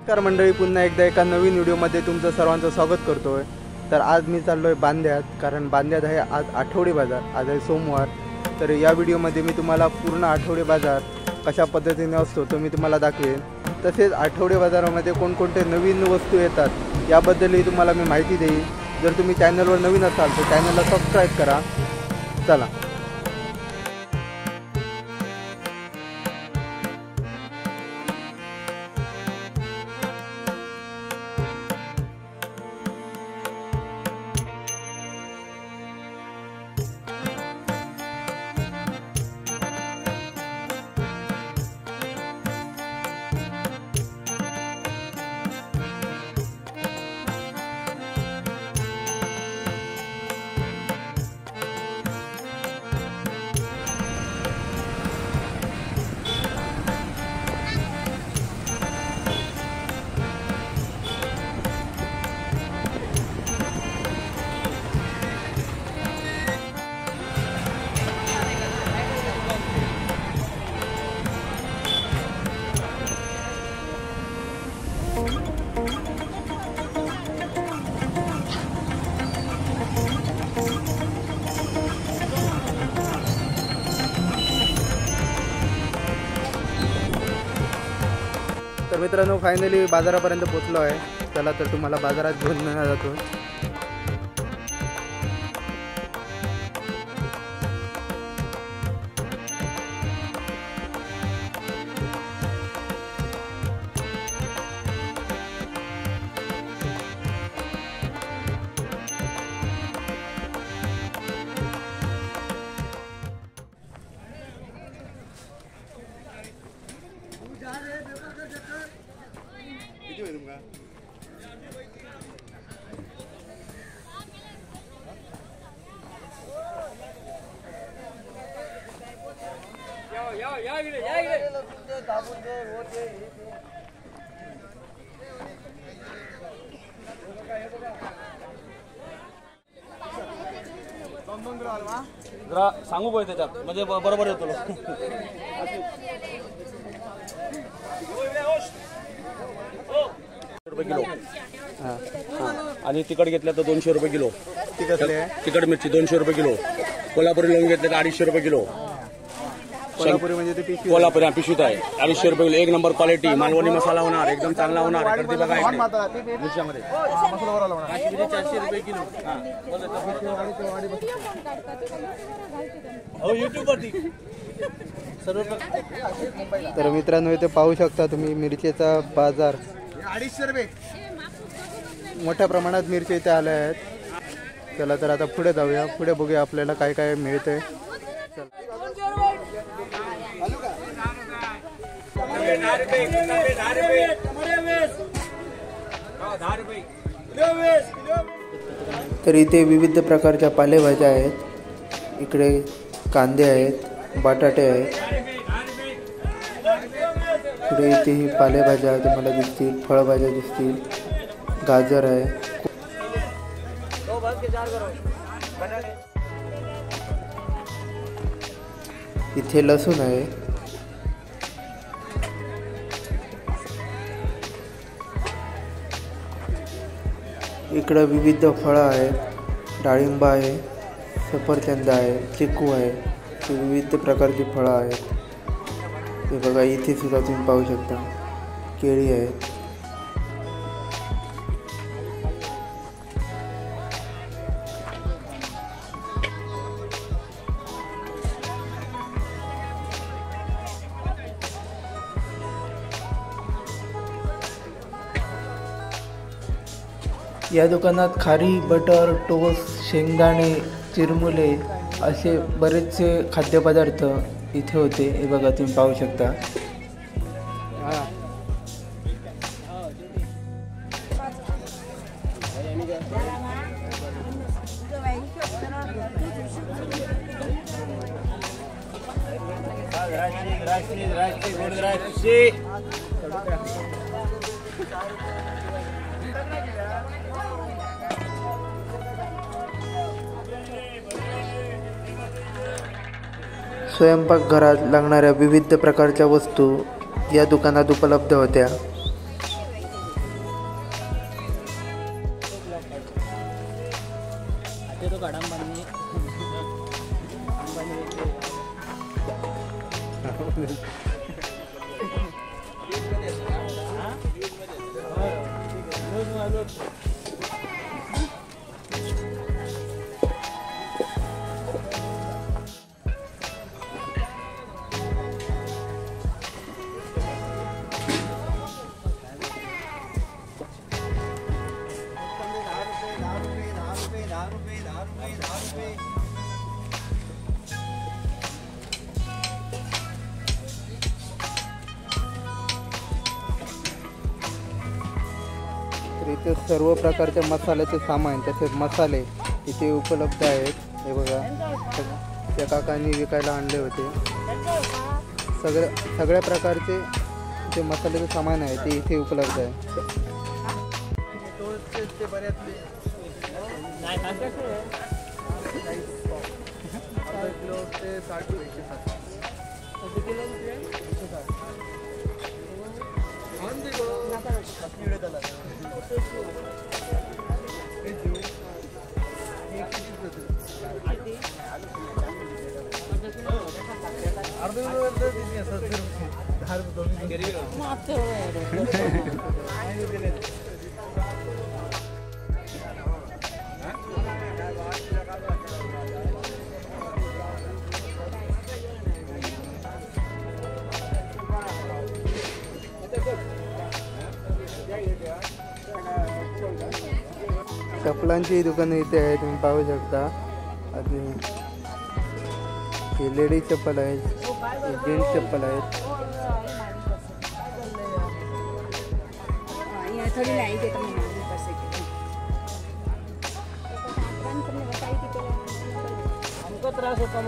नमस्कार मंडळी, पुन्हा एकदा एका नवीन व्हिडिओमध्ये तुमचं सर्वांचं स्वागत करतोय। तर आज मी चाललोय बांद्यात, कारण बांद्यात आहे आज आठवडी बाजार। आज आहे सोमवार। तर या व्हिडिओमध्ये मी तुम्हाला पूर्ण आठवडी बाजार कशा पद्धतीने असतो तो मी तुम्हाला दाखवेन। तसेच आठवडी बाजारामध्ये कोणकोणते नवीन वस्तू येतात याबद्दलही तुम्हाला मी माहिती देईन। जर तुम्ही चॅनलवर नवीन असाल तर चॅनलला सबस्क्राईब करा। चला, तर मित्रांनो फायनली बाजारापर्यंत पोहोचलो आहे। चला तर तुम्हाला बाजारात घेऊन जातो। जरा सांगू काय त्याच्यात म्हणजे बरोबर येतो। रुपये किलो आणि तिखट घेतलं तर 200 रुपये किलो। तिखट मिरची 200 रुपये किलो। कोल्हापुरी लवंग घेतले तर 250 रुपये किलो। कोल्हापुरी म्हणजे ते पिशवी, कोल्हापुरी पिशवीत आहे 250 रुपये किलो। एक नंबर क्वालिटी मालवणी मसाला होणार, एकदम चांगला होणार। गर्दी बघा मिरच्यामध्ये 400 रुपये किलो। हो YouTube वरती तर मित्रांनो इथे पाहू शकता तुम्ही मिरचीचा बाजार। 250 रुपये मोठ्या प्रमाणात मिरची इथे आल्या आहेत। चला तर आता पुढे जाऊया, पुढे बघूया आपल्याला काय काय मिळतंय। तर इथे विविध प्रकारच्या पालेभाज्या आहेत। इकडे कांदे आहेत, बटाटे आहेत। पुढे इथे ही पालेभाज्या तुम्हाला दिसतील, फळभाज्या दिसतील, गाजर आहे। इथे लसूण आहे। इकडं विविध फळं आहेत, डाळिंब आहे, सफरचंद आहे, चिकू आहे। विविध प्रकारची फळं आहेत। हे बघा इथे सुद्धा तुम्ही पाहू शकता केळी आहेत। या दुकानात खारी, बटर, टोस्ट, शेंगदाणे, चिरमुले असे बरेचसे खाद्यपदार्थ इथे होते। हे बघा तुम्ही पाहू शकता। स्वयंपाकघरात लागणाऱ्या विविध प्रकारच्या वस्तू या दुकानात उपलब्ध होत्या। तर इथे सर्व प्रकारच्या मसाल्याचे सामान तसेच मसाले इथे उपलब्ध आहेत. हे बघा त्या काकांनी विकायला आणले होते. सगळ्या प्रकारचे जे मसाल्याचे सामान आहे ते इथे उपलब्ध आहे. चपलांची दुकानं इथे आहे, तुम्ही पाहू शकता. आणि हे लेडीज चप्पल आहेत, जेंट्स चप्पल आहेत. त्रास होता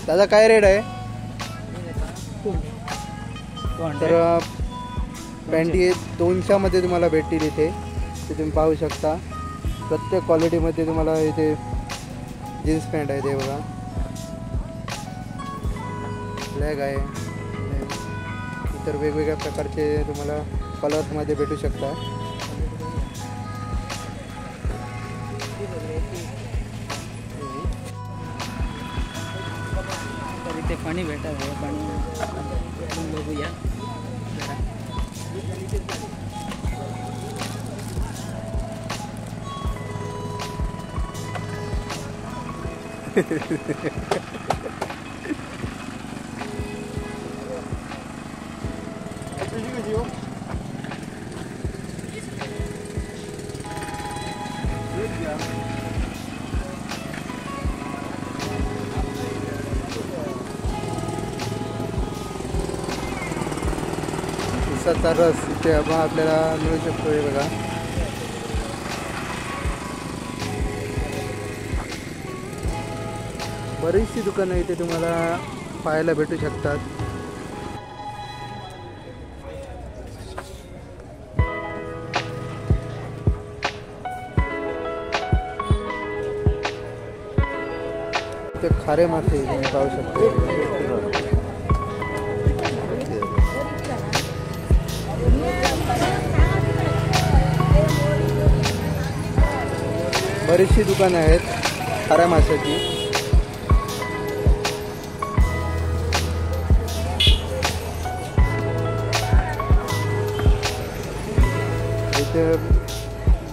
दादा काय रेट आहे? तर पॅन्टी 200 मध्ये तुम्हाला भेटतील इथे. ते तुम्ही पाहू शकता. प्रत्येक क्वालिटीमध्ये तुम्हाला इथे जीन्स पॅन्ट आहे. ते बघा ब्लॅक आहे, इतर वेगवेगळ्या प्रकारचे तुम्हाला कलर्समध्ये भेटू शकता. ते पाणी भेटत आहे, पाणी बघूया. उसाचा रस इथे आपल्याला मिळू शकतो. हे बघा बरीचशी दुकानं इथे तुम्हाला पाहायला भेटू शकतात. ते खारे मासे तुम्ही पाहू शकता. बरीचशी दुकानं आहेत खाऱ्या माशाची. इथे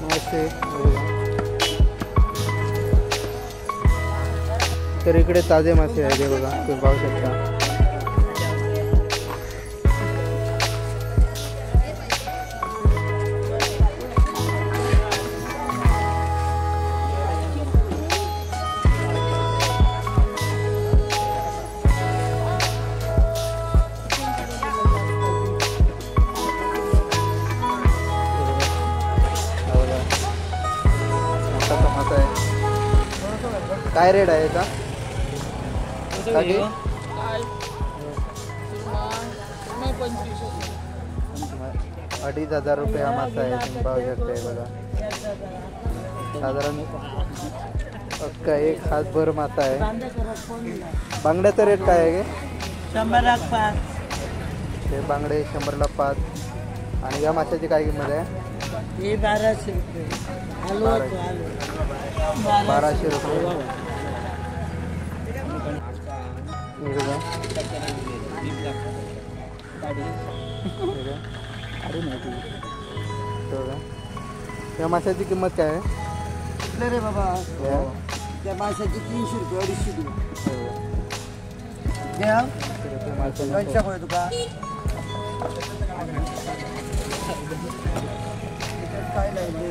मासे तर इकडे ताजे मासे आहेत हे बघा, तुम्ही पाहू शकता. काय रेट आहे का? 2,500 रुपये हा मासा आहे, तुम्ही पाहू शकता. बघा साधारण अख्खा एक हातभर मासा आहे. बांगड्याचा रेट काय आहे? 100ला 5. ते बांगडे 100ला 5. आणि या माशाची काय किंमत आहे? हे 1200 रुपये. आलू होतो, आलू 1200 रुपये. हे बघा. बघा या माशाची किंमत काय आहे? रे बाबा त्या माशाची 300 रुपये 250 रुपये द्या. तुका काय लागले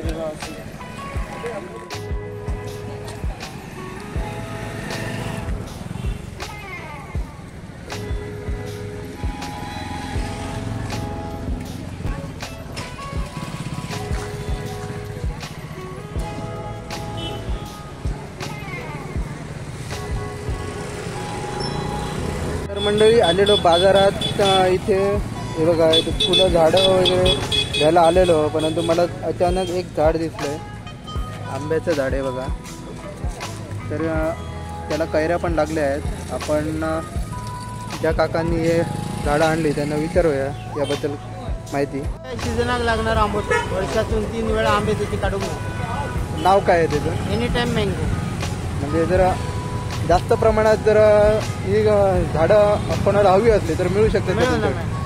तर मंडळी आलेलो बाजारात. इथे हे बघा इथे फुलं झाडं वगैरे घ्यायला आलेलो, परंतु मला अचानक एक झाड दिसलंय, आंब्याचं झाड आहे बघा. तर त्याला कैऱ्या पण लागल्या आहेत. आपण ज्या काकांनी हे झाडं आणली त्यांना विचारूया याबद्दल माहिती. सीझनाक लागणार आंबो वर्षातून 3 वेळा आंबे त्याची काढून. नाव काय आहे त्याचं? Any time mango. म्हणजे जर जास्त प्रमाणात जर ही झाडं कोणाला हवी असली तर मिळू शकते मिळेल,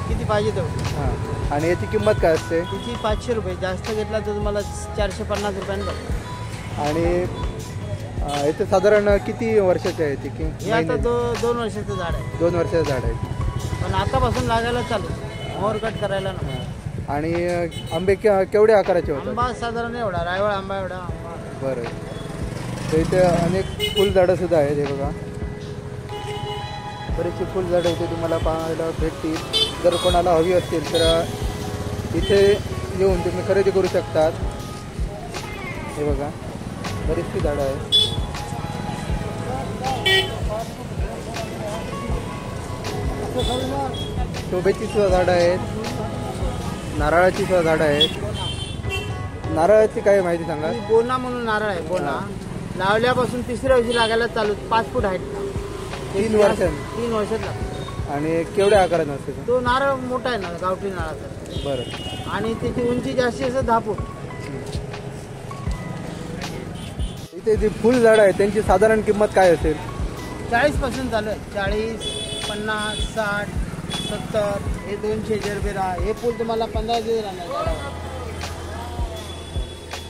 किती पाहिजे तेवढं. हां. आणि याची किंमत काय असते? तिची 500 रुपये. जास्त घेतला तर तुम्हाला 450 रुपयांनी बघ. आणि याचं साधारण किती वर्षाचे आहे ती? हे आता 2 वर्षाचं झाड आहे. 2 वर्षाचं झाड आहे. पण आतापासून लागायला चालू, मोहर कट करायला ना. आणि आंबे केवढ्या आकाराचे होतात? आंबा साधारण एवढा, रायवळ आंबा एवढा आंबा. बरं. तर इथे अनेक फुलझाडं सुद्धा आहेत. हे बघा बरेचशी फुलझाडं इथे तुम्हाला पाहायला भेटतील. जर कोणाला हवी असतील तर इथे येऊन तुम्ही खरेदी करू शकतात. हे बघा बरीचशी झाडं आहेत. शोभेची सुद्धा झाडं आहेत, नारळाची सुद्धा झाडं आहेत. नारळाची काय माहिती सांगा? बोना म्हणून नारळ आहे. बोना लावल्यापासून 3ऱ्या वर्षी लागायला चालू. 5 फूट आहेत. 3 वर्षांनी? 3 वर्षात लागतो. आणि केवढ्या आकारात असते तो नारळ मोठा आहे ना, गावठी नारळाचा. बरं. आणि त्याची उंची जास्ती असं 10 फूट. इथे जी फुल झाडं आहेत त्यांची साधारण किंमत काय असेल? 40 पासून चालू आहे. 40, 50, 60, 70. हे 200 जरबेरा. हे फुल तुम्हाला 15 दिवस राहणार.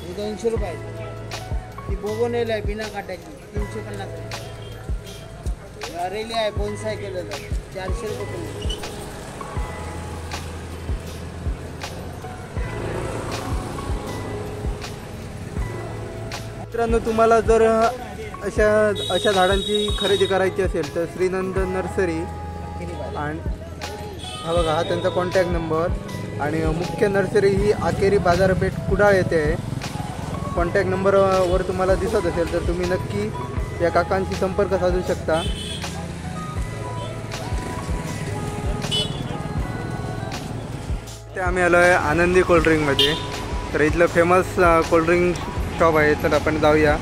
हे 200 रुपये आहे. ती बोगोनेल आहे बिना काट्याची, 350. अरेली आहे बोनसाय केलं तर 400 रुपये किलो. मित्रांनो तुम्हाला जर अशा झाडांची खरेदी करायची असेल तर श्रीनंदन नर्सरी. आणि हा बघा हा त्यांचा कॉन्टॅक्ट नंबर. आणि मुख्य नर्सरी ही आकेरी बाजारपेठ कुडाळ येथे आहे. कॉन्टॅक्ट नंबरवर तुम्हाला दिसत असेल तर तुम्ही नक्की या काकांशी संपर्क साधू शकता. ते आम्ही आलो आहे आनंदी कोल्ड्रिंकमध्ये. तर इथलं फेमस कोल्ड्रिंक शॉप आहे, तर आपण जाऊया.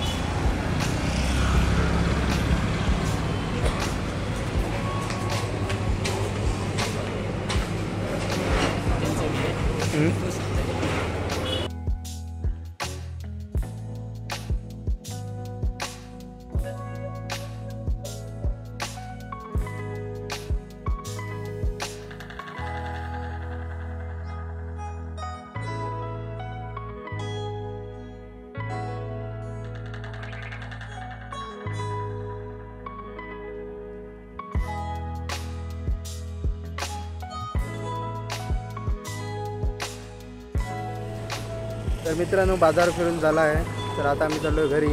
तर मित्रांनो बाजार फिरून झाला आहे, तर आता आम्ही चाललो घरी.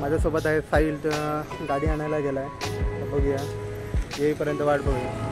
माझ्यासोबत आहे साहिल, गाडी आणायला गेला आहे. तर बघूया, येईपर्यंत वाट बघूया.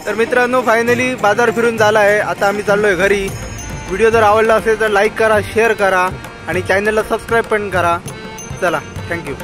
तर मित्रांनो फायनली बाजार फिरून झाला आहे. आता आम्ही चाललोय घरी. व्हिडिओ जर आवडला असेल तर लाईक करा, शेअर करा आणि चॅनलला सबस्क्राईब पण करा. चला, थँक्यू.